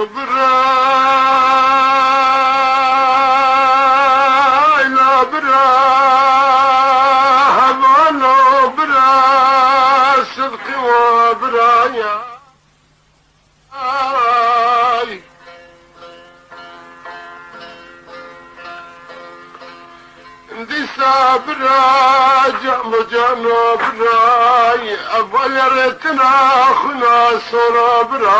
براي لا برا همانو برا صدقي وبرايا دي صابرا جانو براي ابا يا ريتنا اخنا صورا براي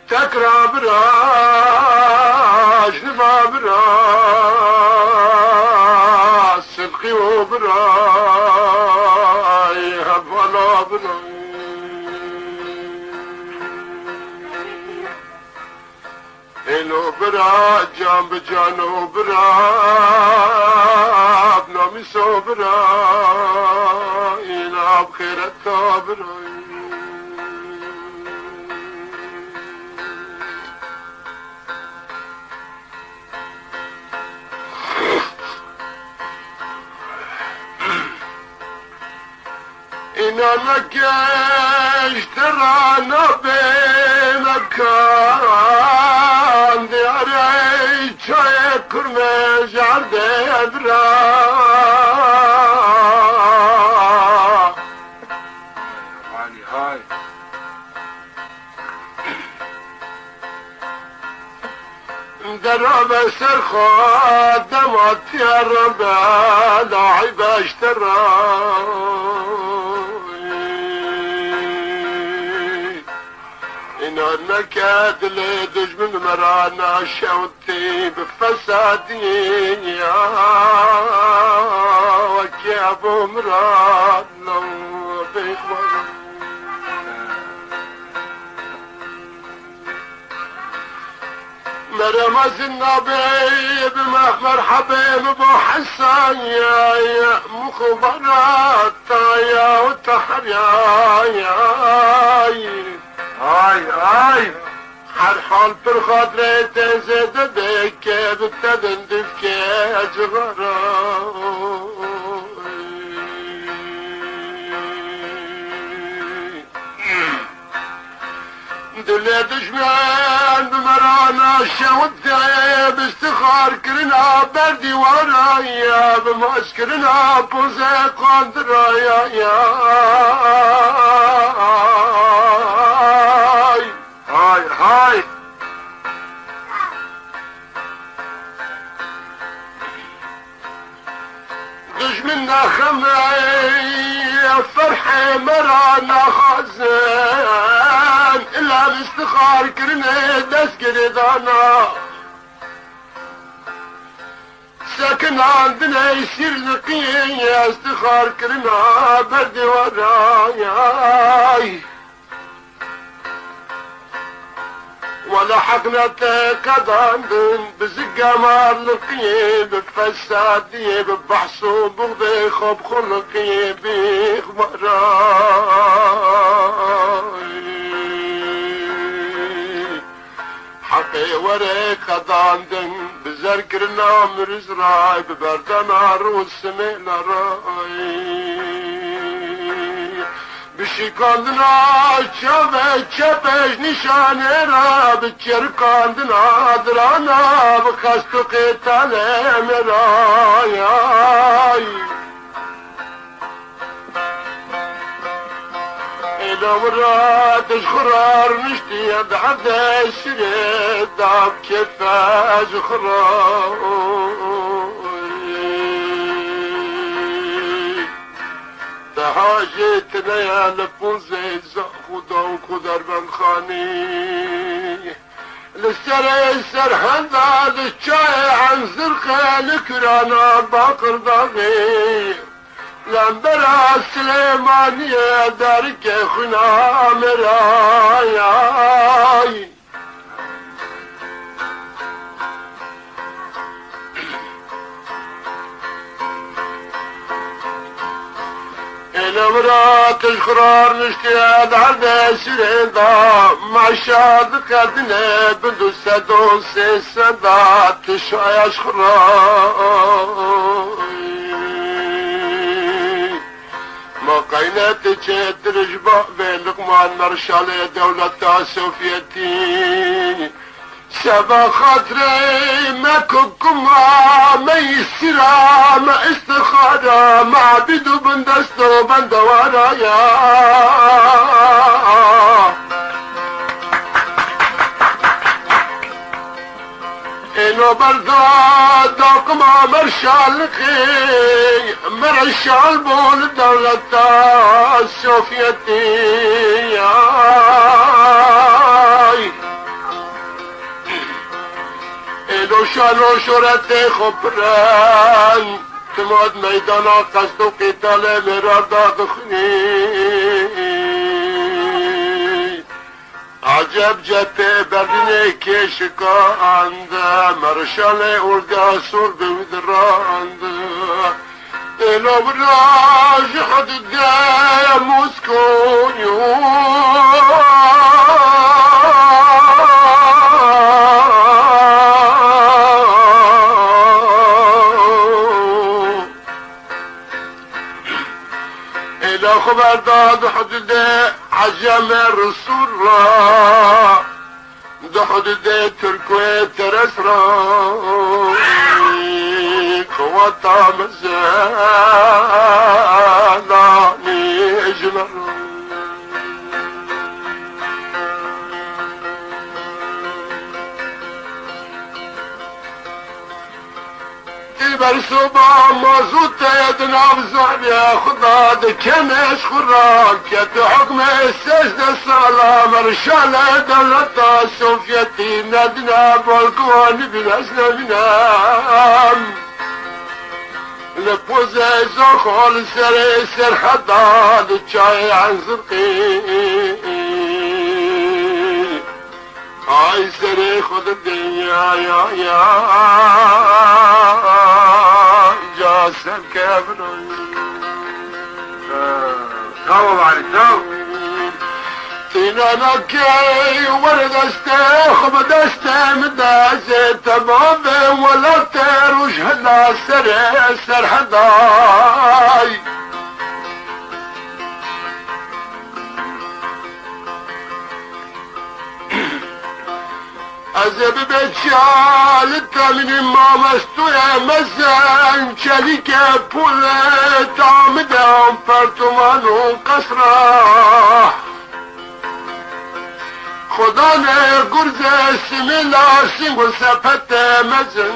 تكرا براي شنفا براي صدقي وبراي هبالا براي إلو برا جنب جانو برا بنامي سو برا إلا بخيرتا برا إنا نكيش ترانا بمكان دياري چای کرمز عرده برا هاي درب سر خادمات يا رب لاعب اشترى نكاد لدج من مرانا شوتي بفسادي وكي ابو مراد لو بيخوان مرمز النبي بمرحبا بابو حسان يا مخبرات يا وتحريا هاي حال پر خاطر تزد بکه بتدن دفکه اجغرا دل دشمن بمرانا شود باستخار کرنا بردی ورایا بماس کرنا بوزه قاندرایا هاي دشمنا خمعي فرحة مرانا خزان إلا باستخار كرنا دس قردانا ساكن عندنا يصير نقية استخار كرنا بردي ورايا ولا حقنا تقدم بزقة مالقية بفسادية ببحثو بغضي خب خلقية بإخبراي حقي وري قداندن بزرقرنا مرزراي ببردنا روس ميلا راي بشکاندنا چپش نشانه را بچرکاندنا درانا بخست و قیتال مرای ایلام را تشخرار نشتی دعد سرید دعب کفاز خرای حاجتنا يا لفوزي خدا و خدر بن خاني للسر سرحندا للشاي عن زرقة لكرانا باقر ضاغي لنبرا سليمانية دارك خنا مرايا نمرات الخرار نشتياد عرض سريدا مع شاد قدنا بندو سدو سيسدا تشايش خرار قينات ترجبا بين لقمان مرشال دولة سوفيتي سبا خاطري ما كوكما ما يسرا ما استخارا ما عبدو بندستو بندوارا يا إنو بردا دوكما مرشال خي مرشال بول دولة السوفيتي إنو شانو شورتي خبران تماد ميدانا قصدو قتال مرار داخني عجب جبه بردنه کشکا انده مرشال ارده سر بودراند دلو براج حدود موسکونیو الى خبر داد حدود عجم الرسول را ده حدود تركوي ترس را قوتا مزالاني اجمر برسوبا مازوت يدنا بزعب يا خدا دكنش خراك يد حكم السجد السلام رشالة دولة السوفيتي ندنا بالكوان بنسنا بنام لبوزة زخول سري سر حدا لتشاي عن زرقي هاي سري خد الدنيا يا جاسم كابنوي قوم على الجو تينا نكي ورد استيخ بدست مدازي تمام ولا تروش هلا سر حداي أزب بتشال التمن ما مستو يا مزان شريك بولت عمدان فرتمان قصرا خدانا قرز سميلا سنقل سفت مزن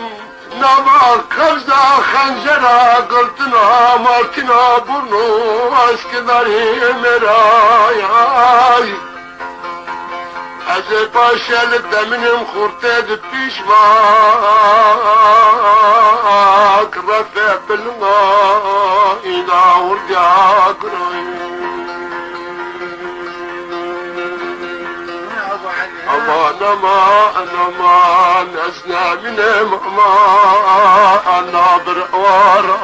نما قبضة خنجرة قلتنا مالكنا برنو اسكداري مراياي از پاشل دمنم خورتد پیش ماک رفع بلما اینا ورجع کروی امان اسنا منم انا برقوار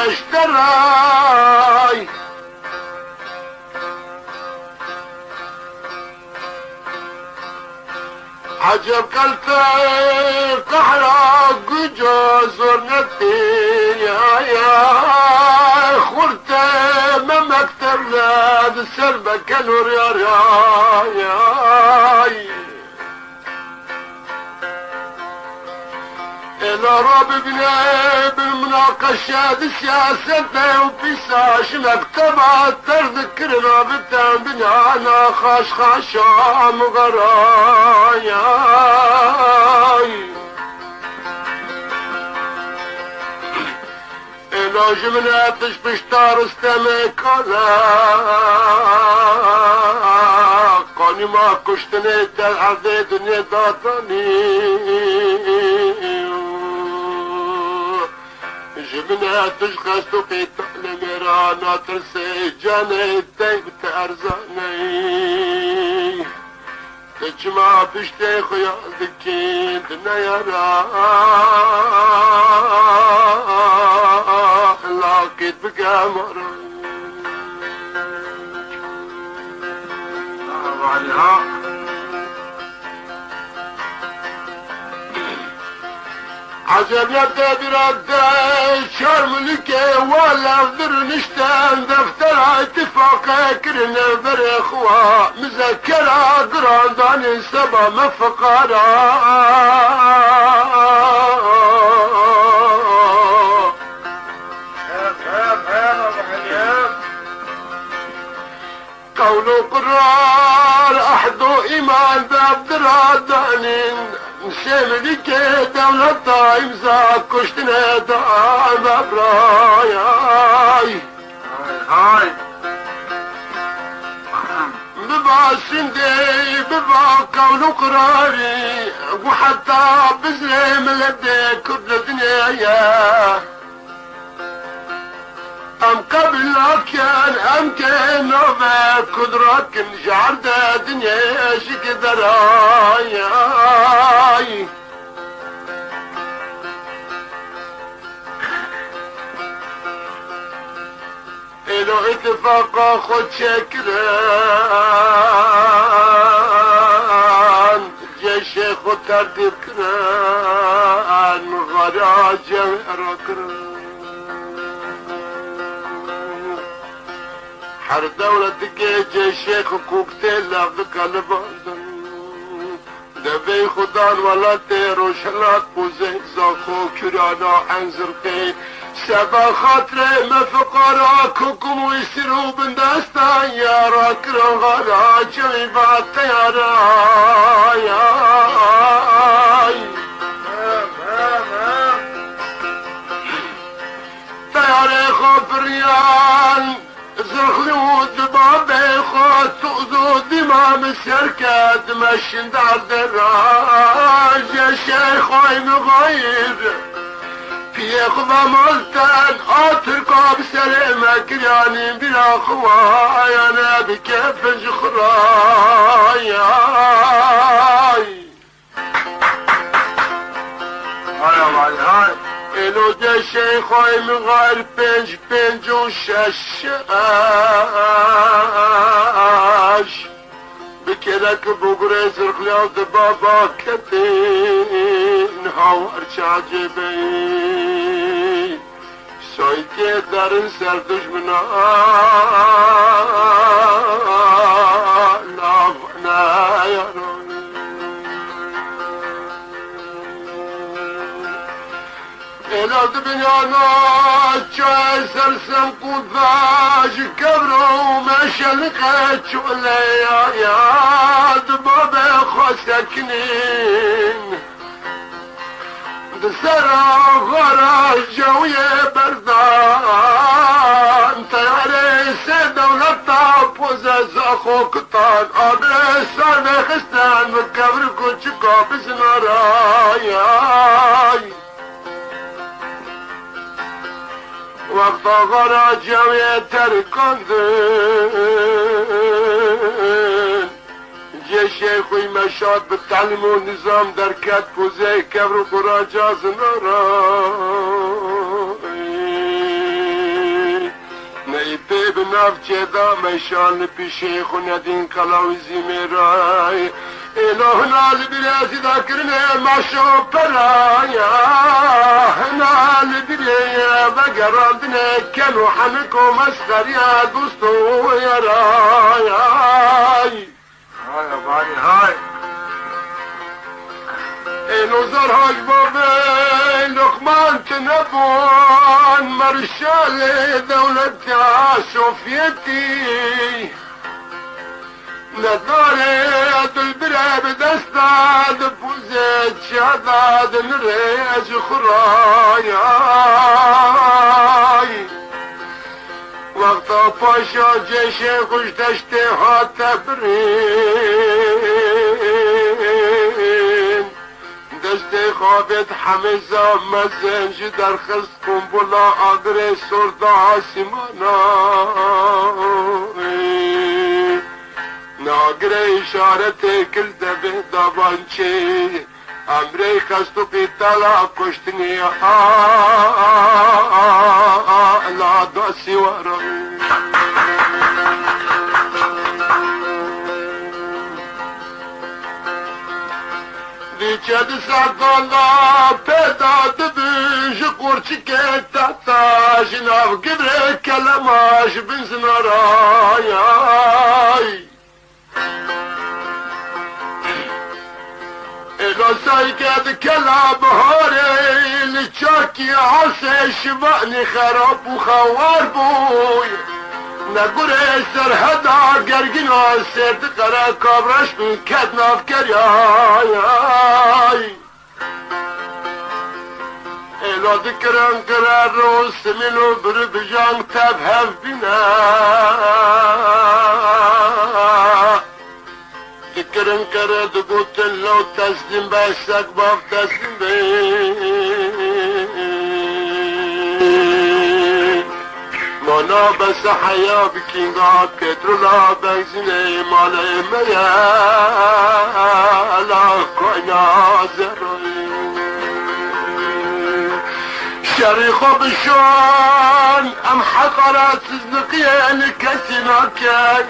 اشتراي عجب قلتي قحرق جزر نتي يا خورتي ما مكتب لاد السربة كنور يا إلا هرب بنا بالمناقشة السياسة وفي ساش مكتبات تذكرنا بالتام بنانا خاش خاشا مغرايا إلاج منا تشبش تارستمك قاني ما كشتني تلعذي دنيا داتني جبنا تشخص في تقلمرانا ترسي جاني تيب تأرزاني تجمع بشتي خيالك دنا يرى لاقيت بقمر عجب يبدأ برد شرم لك ولا اقدر نشتان دفتر اتفاق كرنا بريخوا مذكرة قراندان سبا مفقرا قولوا قرار احدو ايمان دابدرادانين نسيملك دولة طايمزا كشتنا دام ابراياي هاي ببا سندي ببا قولوا قراري وحتى بزلم لدي كل دنيا ام قبل كان ام كان ما قدرك نجعل دنيا شقدر اي الو اتفاق خد شكران جا شيخ وتردد كران غراجة ركران هر دولة تجي شيخ كوكتيل لغدك البردن دبي خدان ولا تيرو شلات بوزي زاخو كرانا حنزرقي سبا خاطري مفقرا كوكم ويسرو بندستان يا راكرا غلا جميبات تيارا تياري خبريان زرخلي ودبابي خود تؤذو دمام السركة دمشن دار دراج يا شيخ وين غير في خضا ملتان اتركا بسلامة كرياني بلا خوايا انا بكيف جخراي هاي الو جا شيخ وين غير بنج وشاش بكلك بقري زرقلي بابا كتين هاور شاجبي سويتي دارن سردش منا لافنا يا روني الاد بنانا جاي سرسم قداش كبرو مشلقة شوليا يا دبابة خسكنين دسرا غرا جوية بردان تياري سيدة ولطا بوزز اخو كتان ابي سانا خستان مكبر كوشكو بزنراياي وقت غرا جوية تركندن جي شيخوي مشاد بالتعليم والنظام دركات فوزي كبر وقرا جاز نراي نيبي بنافجي دا ميشان بشيخ وندين كلاوزي ميراي إلهنا البلاد ذاكرنا ما شو برايا هنا البلاد بقربنا كانوا حنكو مسخر يا دوستو يا رايا هاي إنو زرهاج بابين لقمان تنبون مرشال دولتها سوفيتي نظارة البرا بدستاد بوزيت شاداد نريج خراياي وقت باشا جيشي خوش تشتيها تبرين دستي خابت حمزة مزنج در خست قنبلا آگره سرده آسمانای ناگره اشارت کل دبه دابانچه امره خست و قیتالا کشتنی لا داسی ورای دیچه سردالا پیدا دبیش قرچی که تاتاش ناف گبره کلماش بنزن رایای غصای کد کلا بهاره لچاکی عصه شبانی خراب و خوار بوی نگوره سرهدا گرگین و سرد قره کابرش بین کد ناف کریای ایلا دکرن قره رو سمینو بر بجان تب هف بینا دکرن قره دگوتن لو تسلیم بسک باف تسلیم بین مانا بس حیا بکینگا پترولا بنزینه مال میالا کوینا زروی شریخو بشون ام حقرات زنقين كسنا كيان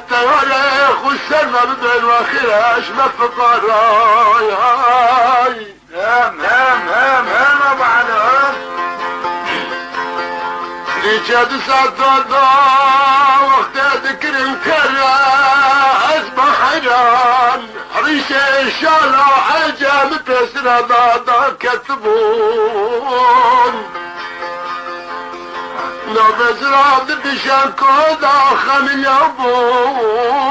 تاريخ والسنة بدل وخيراش مفقراي هم ابو علي لجد صددا وقت ذكر كرا اصبح حيران ريشه شالا عجم بسرى دادا كتبون نبز راد بشان كودا خمل يابون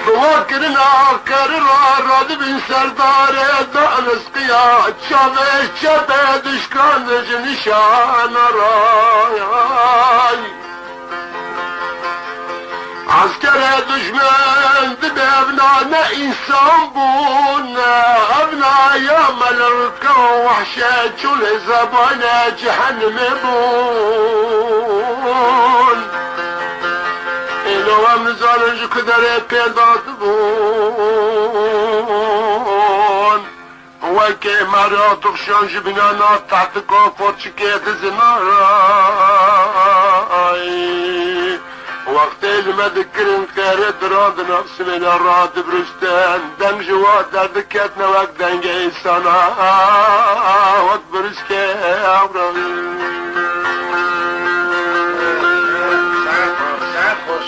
بوكرنا كررا راد بن سردار دانس قياد شابه شابه دشكان جنشان راي عسكر دشمن دبي ابنانا انسان بونا ابنا يوم الركو وحشة شول زبانا جهنم بون إلو امزالج قدر بيضات بون وكي مرا تخشان جبنانا تحت كوفر شكيت زناراي وقت ما ذكرن خير دراد نفس من الراد برستان دم جواد دكتنا وقت دنجي سنا وقت برسكي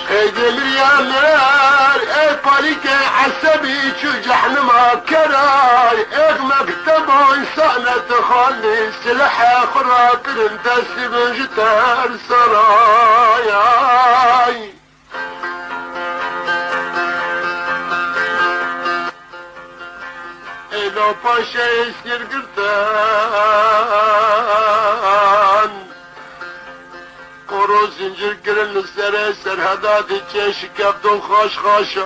خيدي اليامر اي طريق عسبي شو جحنما كراي اغ مكتب انسانة تخلي سلاح خراطر انتسب جتار سراياي لو باشا يسير قرطان قرو زنجر قرن السرى سرهداد تشيش كبدون خوش خوش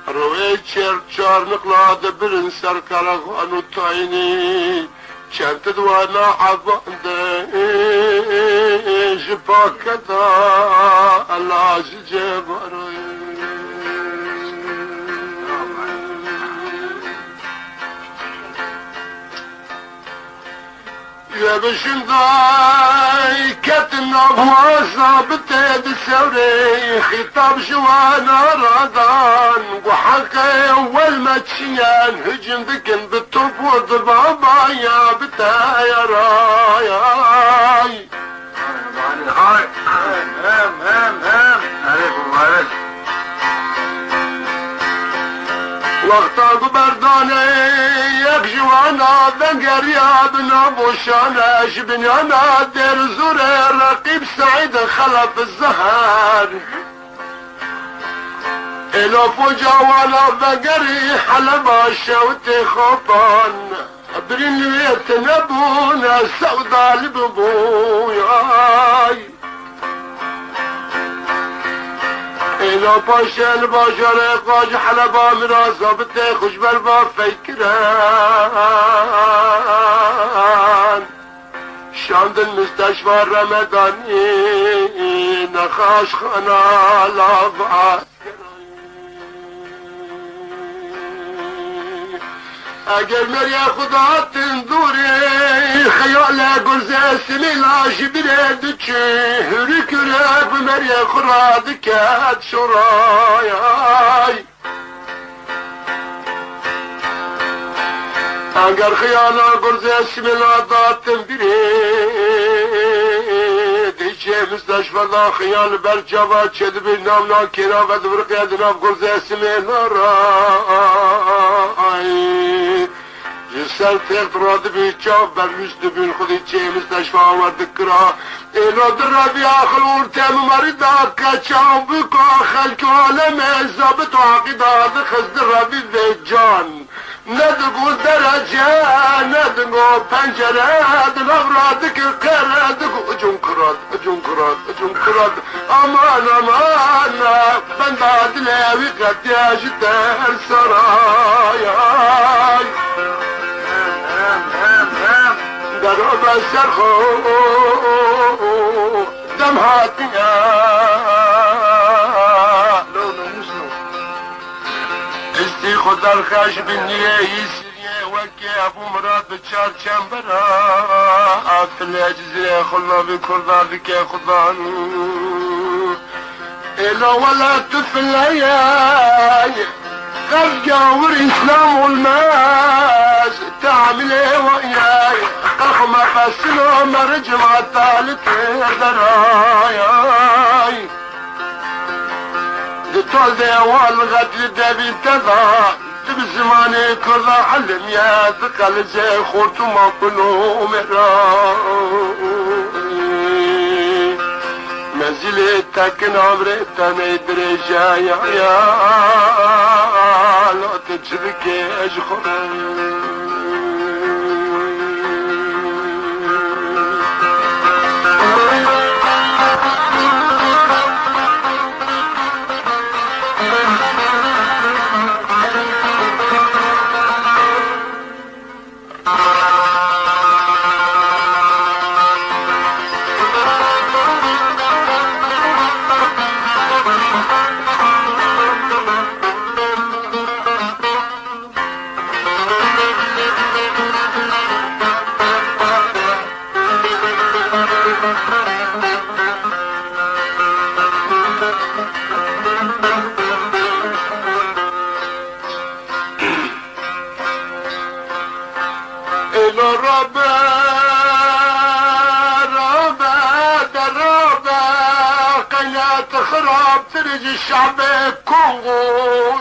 روي چر چار نقلاد برن سر كرغانو تايني چند دوانا عبانده جباكتا الله جباروي يا بشنداي كتنا بواسا بتيد السوري خطاب جوانا رادان وحقي اول ما تشيان هجن ذكن بالطب وضبابا يا بتايا راياي هاي هم عليك مبارك وقتا بردانه یک جوانا دنگر یادنا بوشانش بنیانا در زور رقیب سعید خلف الزهر الاف جوانا دنگری حلبا شوت خوبان برین لویت نبونا سودا لببویای اینا پاشن باشاره قاج حلبا مرا ثابت خوش بربا فکران شاند المستشفى رمضاني نخاش خنا لابعا اگر میری خدا تندوری خیال گرزه سمیلاش برد چه هری کرب میری خراد کد شرای اگر خیال گرزه سمیلا داتن برد چه مستشفى خیال برجابا چه دبیر نام ناکینا و دبرقی ادناف گرزه سمیلا رای جسر تخت راد بیچاف بر مستبین خودی چه مستشفى آورد کرا اینا در ربی آخر ورتم مردا کچاو بکا خلق عالم زابط و عقیداد خزد ربی و جان ندگو درجه ندگو پنجره دنوراد که قردگو اجون کراد امان بنداد لیوی قدیاج در سرای درو بسر خو دم هاتیا استی خود در خش بنیه ایسریه وکی ابو مراد بچار چنبرا آتل اجزیه خلا بکردان بکی خدان ایلا ولا تفلیای قد جاور اسلام والماس تعمله وياي قخم فسلو مرجمع ثالث دراياي دتول ديوال غد دبي تضا بزماني كرضا حلم يا ذقل زي خورتو ما كلو مراي مزيلي تاكن عمري تاني درجا يا لا تشبكي اشخر خراب ترج الشعب كونغو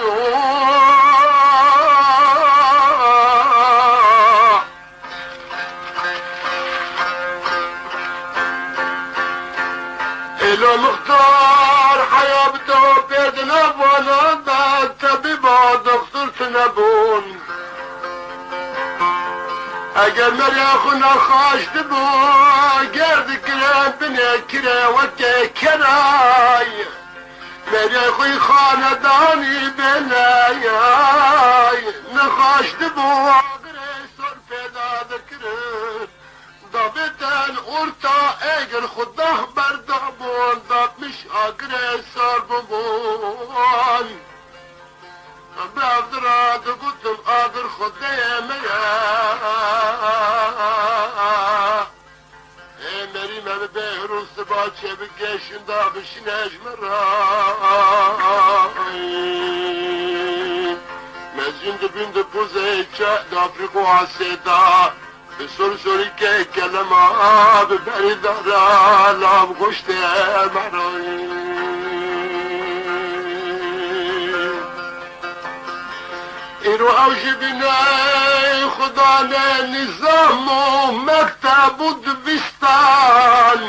إلو مختار حيابته بيدنا وانا طبيبا دكتور تنبون اگر مري اخونا خاش دبو گرد كرا بني كرا وكي كراي مري اخوي خانداني بناياي نخاش دبو اقري صر پیدا ذكرت ضابطان ارتا اگر خده بردابون ضاب مش اقري صر ببون بأفضرات قلتم قادر خدي مري ما ببهر الصبات شبكيش اندابش نجم الراي مزين دبين دبوزي دافريقو عالسيدا سرسری که کلمه آب بری دارا لام گشت مروی ایرو اوش بینای خدا نه نظام و مکتب و دبستان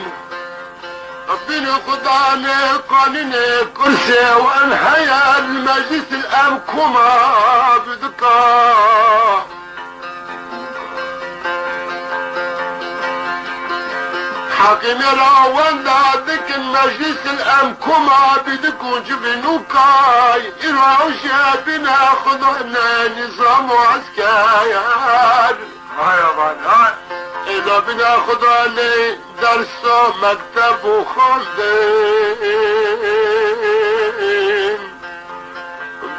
بین خدا نه قانون کرسی و انحیا المجلس الامکوما بدکا حاكم راوان دادك المجلس الامكوما بدكو جبنو كاي اراوشا بنا خضعنا نظام وعسكاير هاي يا بان اذا بنا خضعنا درس مكتب وخلدين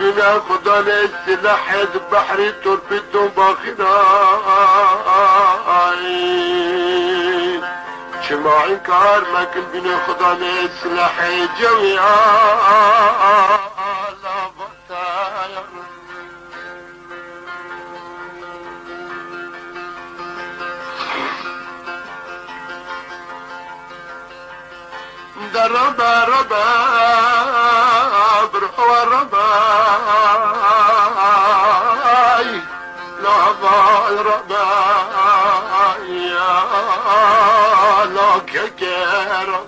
بنا خضعنا سلاح بحري تربيتو باخراي شما انكار ما كن بنا خضعنا سلاح جميعا لا بطايا دربا ربا برحوا رباي لعبا رباي لا كيكير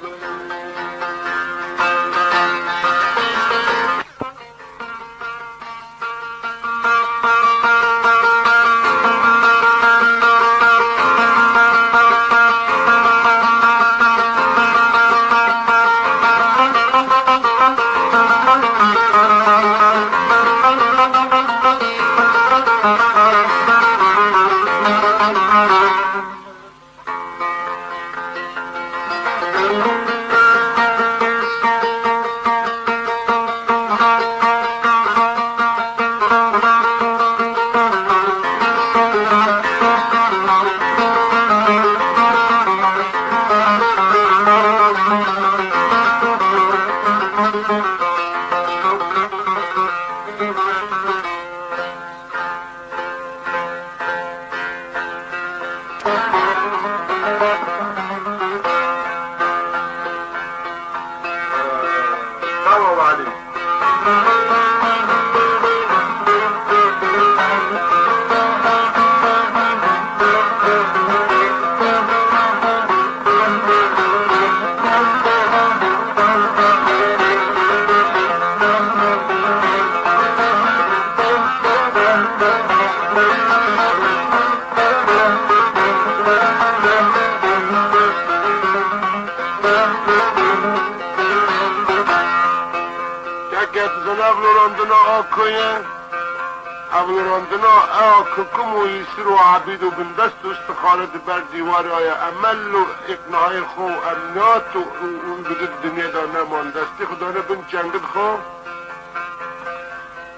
كم ويسروا عبيد وبندست واستخارة بر ديوار آيا أمل وإقناعي خو أمنات ونقد الدنيا دانا ماندستی خدانا بن چنگد خو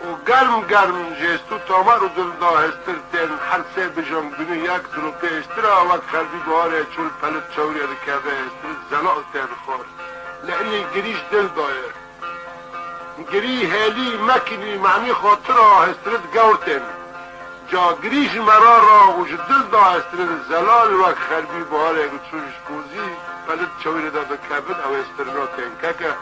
و گرم جستو تامر و دل داهستر تین حرسه بجان بینو یک درو پیشتر آوک خلبی باره چول پلت چوری رکبه استر زناء تین خور لأني گریش دل دایر گری هلی مکنی معنی خاطر آهسترت گورتن جا گریش مرا را وجدل دا استرد زلال وک خربی بار اگه چونش کوزی پلت چویر داده کبن او استرنا تنککه